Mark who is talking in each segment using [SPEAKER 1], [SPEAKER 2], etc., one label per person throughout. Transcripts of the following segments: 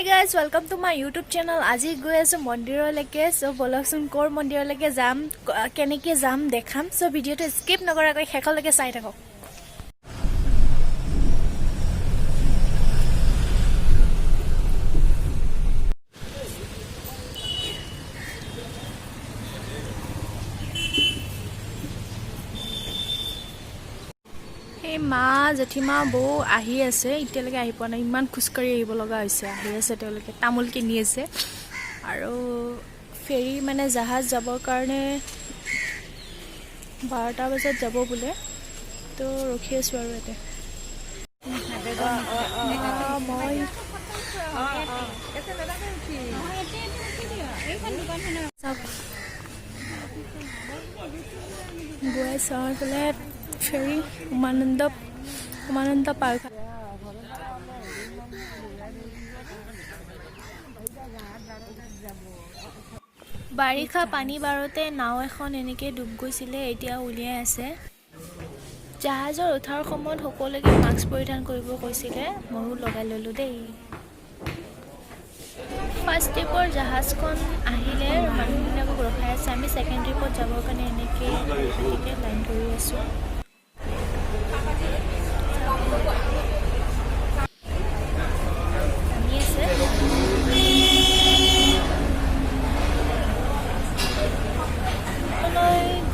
[SPEAKER 1] Hi guys, welcome to my YouTube channel. আজি গৈ আছো মন্দিৰলৈকে সো বলকচোন কোৰ মন্দিৰলৈকে যাম কেনেকৈ যাম দেখাম সো ভিডিওটো স্কিপ নকৰাকৈ শেষলৈকে চাই থাকক এই মা জেঠিমা বৌ আহি আছে ইতিয়ালৈকে আহি পোৱা নাই ইমান খুচকাৰি আহিব লগা হৈছে আহি আছে তেওঁলোকে তামোল কিনি আছে আৰু ফেৰী মানে জাহাজ যাবৰ কাৰণে 12টা বজাত যাব বোলে তো ৰখি আছো আৰু এতে মই গৈ চাওঁ বোলে ফেৰী উমানন্দ পাৰ্ক বাৰিষা পানী বাৰতে নাও এখন এনেকৈ ডুব গৈছিলে এতিয়া উলিয়াই আছে জাহাজৰ উঠাৰ সময়ত সকলোকে মাস্ক পৰিধান কৰিব কৈছিলে ময়ো লগাই ল'লোঁ দেই ফাৰ্ষ্ট ট্ৰিপৰ জাহাজখন আহিলে মানুহবিলাকক ৰখাই আছে আমি ছেকেণ্ড ট্ৰিপত যাবৰ কাৰণে এনেকৈ লাইন ধৰি আছোঁ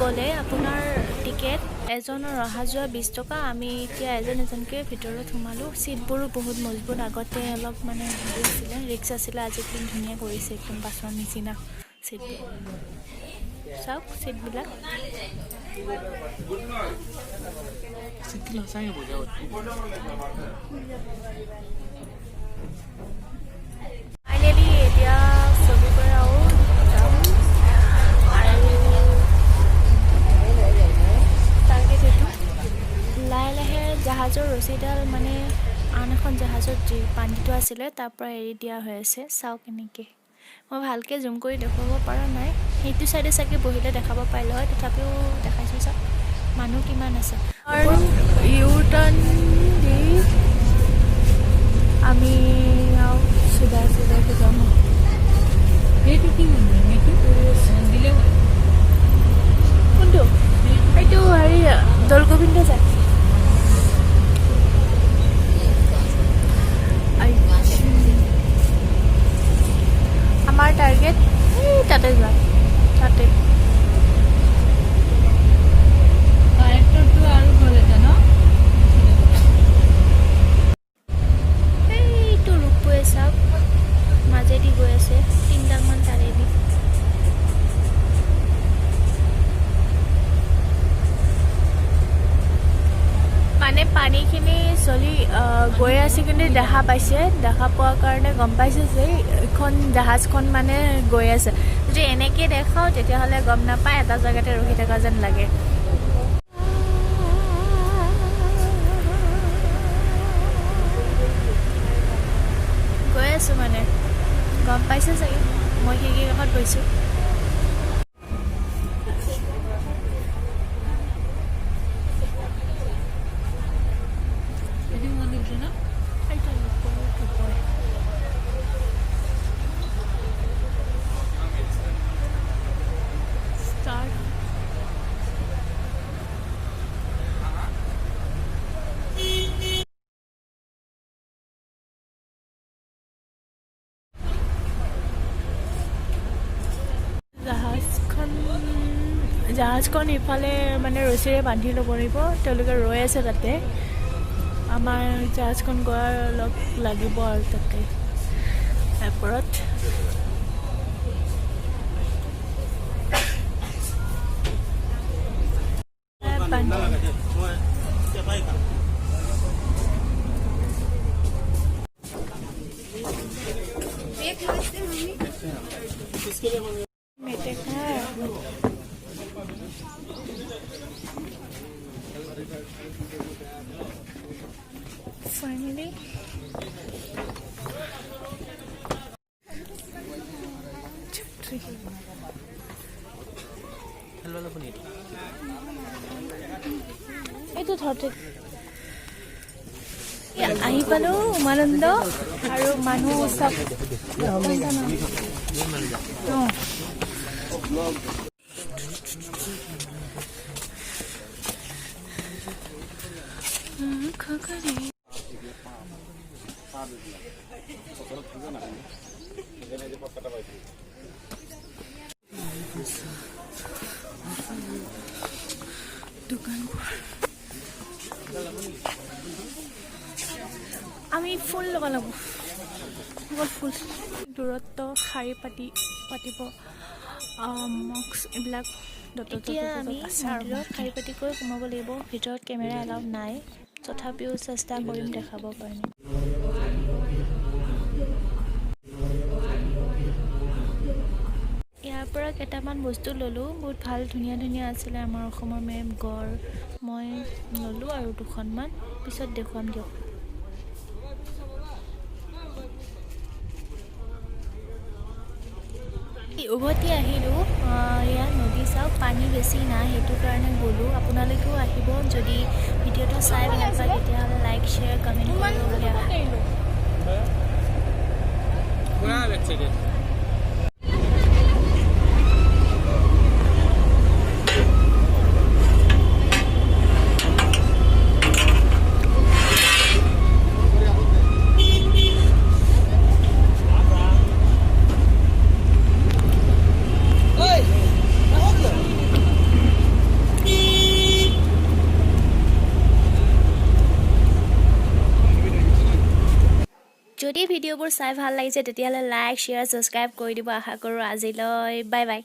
[SPEAKER 1] গ'লে আপোনাৰ টিকেট এজনৰ অহা যোৱা 20 টকা আমি এতিয়া এজনকৈ ভিতৰত সোমালোঁ সিটবোৰো বহুত মজবুত আগতে অলপ মানে হেৰি আছিলে ৰিক্স আছিলে আজি কি ধুনীয়া কৰিছে একদম বাছৰ নিচিনা সিটবোৰ চাওক সিটবিলাক ফাইনেলি এতিয়া ছবি কৰাও যাম লাহে লাহে জাহাজৰ ৰছীডাল মানে আন এখন জাহাজত যি বান্ধিটো আছিলে তাৰ পৰা এৰি দিয়া হৈ আছে চাওক এনেকৈ মই ভালকৈ জুম কৰি দেখুৱাব পৰা নাই সেইটো চাইডে চাগে বহিলে দেখাব পাৰিলে হয় তথাপিও দেখাইছোঁ চাওক মানুহ কিমান আছে আৰু ইউ টাৰ্ণ দি আমি চিধা চিধাকৈ যাম সেইটো কি দিলে কোনটো এইটো হেৰি দৌলগোবিন্দ যায় আমাৰ টাৰ্গেট তাতে যাম তাতে আৰু ঘৰতে ন এইটো ৰূপটোৱে চাওক মাজেদি গৈ আছে 3ডালমান তাৰেদি মানে পানীখিনি চলি গৈ আছে কিন্তু দেখা পাইছে দেখা পোৱাৰ কাৰণে গম পাইছে যে এখন জাহাজখন মানে গৈ আছে যদি এনেকৈ দেখাওঁ তেতিয়াহ'লে গম নাপায় এটা জেগাতে ৰখি থকা যেন লাগে গৈ আছোঁ মানে গম পাইছে চাগে মই কি কাষত গৈছোঁ জাহাজখন ইফালে মানে ৰছীৰে বান্ধি ল'ব লাগিব তেওঁলোকে ৰৈ আছে তাতে আমাৰ জাহাজখন গোৱাৰ অলপ লাগিব আৰু তাতে এপৰত finally এইটো ধৰতে আহি পালোঁ উমানন্দ আৰু মানুহ চব দোকানবোৰ আমি ফুল ল'ব লাগিব অকল ফুল দূৰত্ব শাৰী পাতিব মক্স এইবিলাক এতিয়া আমি মন্দিৰত শাৰী পাতিকৈ সোমাব লাগিব ভিতৰত কেমেৰা এলাউড নাই তথাপিও চেষ্টা কৰিম দেখাব পাৰিম ইয়াৰ পৰা কেইটামান বস্তু ল'লোঁ বহুত ভাল ধুনীয়া আছিলে আমাৰ অসমৰ মেপ গড় মই ল'লোঁ আৰু দুখনমান পিছত দেখুৱাম দিয়ক উভতি আহিলোঁ ইয়াত নদী চাওক পানী বেছি নাই সেইটো কাৰণে গ'লোঁ আপোনালোকেও আহিব যদি ভিডিঅ'টো চাই ভাল পায় তেতিয়াহ'লে লাইক শ্বেয়াৰ কমেণ্ট কৰিব যদি ভিডিঅ'বোৰ চাই ভাল লাগিছে তেতিয়াহ'লে লাইক শ্বেয়াৰ ছাবস্ক্ৰাইব কৰি দিব আশা কৰোঁ আজিলৈ বাই বাই